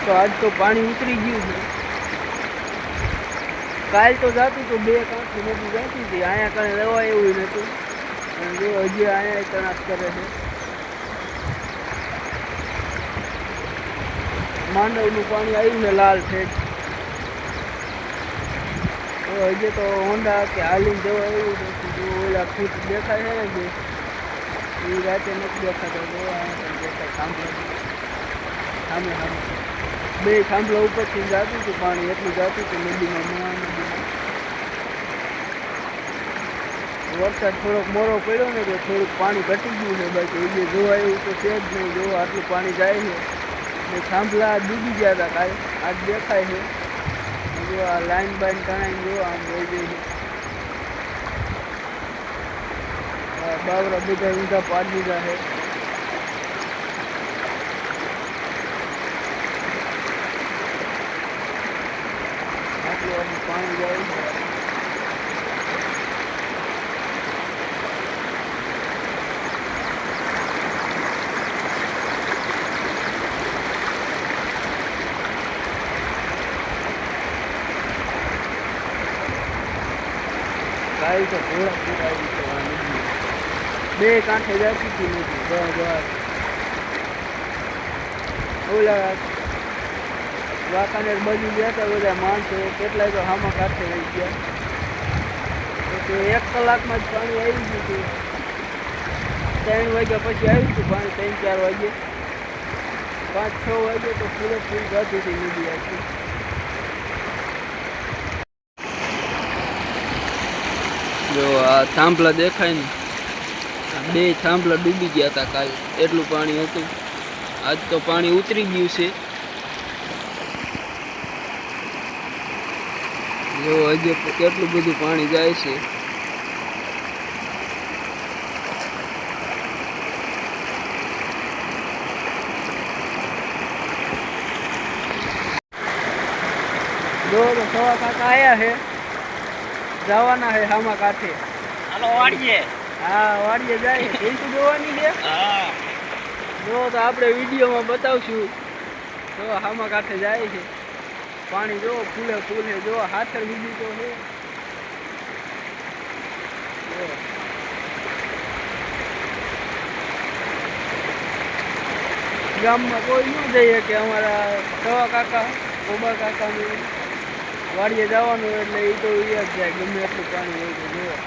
તો આજ તો પાણી ઉતરી ગયું છે। કાલ તો જાતું તો બે કાંઠી નદી જતી હતી, અહીંયા કઈ રહેવા એવું નતું। અને જો હજી અહીંયા તણાટ કરે છે। માંડવનું પાણી આવ્યું છે લાલ ઠેઠ। હજી તો હોન્ડા કે હાલીને જવા એવું નથી। જો ઓલા ફૂટ દેખાય છે ને જે એ રાતે નથી દેખાતા। જો અહીંયા દેખાય થાંભલા સામે સામે બે થાંભલા ઉપરથી જતું હતું પાણી, એટલું જતું હતું નદીમાં મહાનદીમાં। વરસાદ થોડોક મોરો પડ્યો ને તો થોડુંક પાણી ઘટી ગયું છે, બાકી એ જોવા એવું તો છે જ નહીં। જો આટલું પાણી જાય છે ને થાંભલા ડૂબી ગયા હતા કાલે, આજ દેખાય છે। જો આ લાઈન બાઈન તણાઈ જો આમ વહી ગઈ છે। બાવરા બધા ઊંધા પાડી દીધા છે। આટલું પાણી જાય છે। કાલ તો ઘોડા પૂરા આવી છે બે કાંઠે જતી હતી નથી બહાર। ઓલા વાંકાનેર બાજુ ગયા હતા બધા માણસો, કેટલાય તો હામા કાંઠે રહી ગયા। તો 1 કલાકમાં જ પાણી આવી ગયું હતું। 3 વાગ્યા પછી આવ્યું હતું પાણી, 3-4 વાગે, 5-6 વાગે તો પૂરેપૂરી જતી હતી નદી આખી। જો આ થાંભલા દેખાય ને, બે થાંભલા ડૂબી ગયા હતા કાલે, એટલું પાણી હતું। આજ તો પાણી ઉતરી ગયું છે। જો હજી કેટલું બધું પાણી જાય છે। જો સવા કાકા આયા છે, જવાના છે હામા કાંઠે। હાલો વાડીએ। હા વાડીએ જાય છે, પિંટુ જોવાની છે। હા જો તો આપણે વિડીયોમાં બતાવશું। જો હામા કાંઠે જાય છે, પાણી જો ફૂલે ફૂલ છે। જો હાથર બીજું તો છે। ગામમાં કોઈ ન જઈએ કે અમારા સવા કાકા કોબા કાકાનું વાડીએ જવાનું એટલે એ તો એ જ જાય, ગમે એટલું પાણી હોય તો। જોવા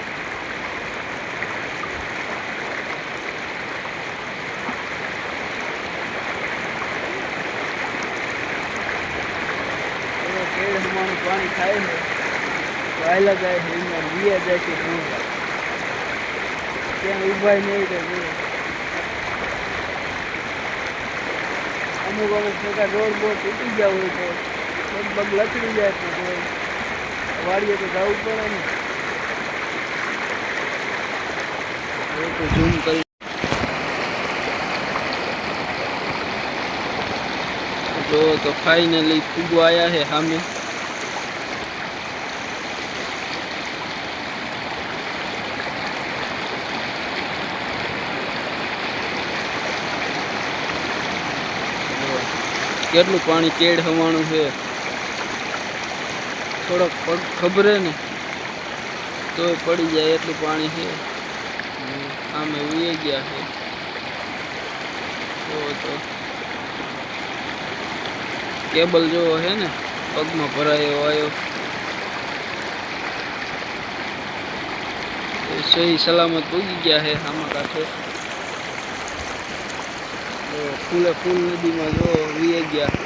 કેળ હમાનું પાણી ખાય છે, વાયલા જાય છે, એમાં વિયા જાય છે ઘણું, ત્યાં ઉભાય નહીં તો જોયો। અમુક પ્રકાર રોડ બોડ તૂટી ગયા હોય તો લગભગ લચડી જાય તો વાડીએ તો જવું પડે ને। તો ઝૂમ કરી જો તો ફાઇનલી ફૂગો આયા છે સામે। કેટલું પાણી કેડ હવાનું છે, થોડોક પગ ખબરે ને તો પડી જાય એટલું પાણી છે। આમે વી ગયા છે તો કેબલ જેવો છે ને પગમાં ભરાયો આવ્યો, સહી સલામત પૂગી ગયા છે આમાં કાંઠે। ફૂલે ફૂલ નદીમાં જો વી ગયા,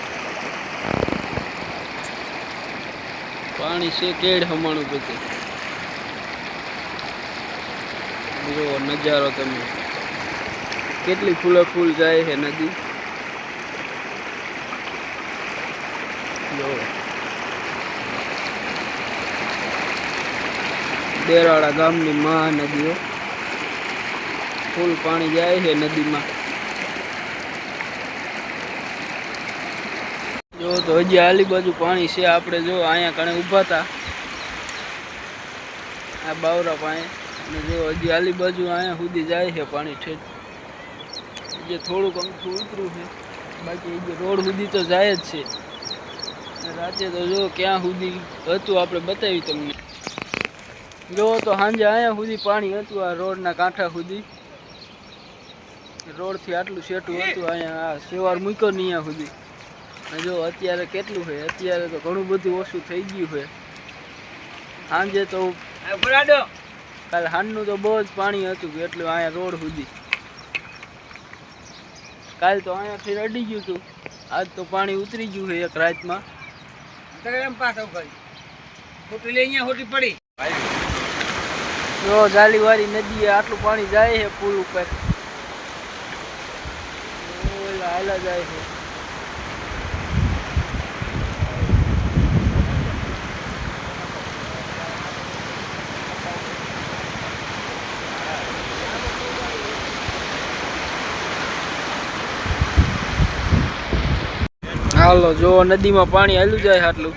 પાણી છે કેડ હમાણું બધું। જો નજારો તમે કેટલી ફૂલે ફૂલ જાય છે નદી। જો દેરાળા ગામની મહાનદીઓ ફૂલ પાણી જાય છે નદીમાં। જો તો હજી આલી બાજુ પાણી છે। આપણે જો અહીંયા કણે ઊભા હતા આ બાવરા પાસે, અને જો હજી આલી બાજુ અહીંયા સુધી જાય છે પાણી ઠેઠ। જે થોડુંક અમથું ઉતર્યું છે। બાકી એ રોડ સુધી તો જાય જ છે. રાતે તો જો ક્યાં સુધી હતું આપણે બતાવી તમને. જો તો સાંજે અહીંયા સુધી પાણી હતું આ રોડના કાંઠા સુધી. રોડથી આટલું સેટું હતું અહીંયા આ સેવાર મૂક્યો ને અહીંયા સુધી. જો અત્યારે કેટલું છે, અત્યારે તો ઘણું બધું ઓછું થઈ ગયું છે. સાંજે તો કાલે સાંજનું તો બહુ જ પાણી હતું એટલું અહીંયા રોડ સુધી. કાલ તો અહીંયાથી અડી ગયું હતું, આજ તો પાણી ઉતરી ગયું છે એક રાતમાં. જો જાલીવાળી નદીએ આટલું પાણી જાય છે પુલ ઉપર, હાલા જાય છે. હાલો જો નદીમાં પાણી હાલ્યું જાય આટલું.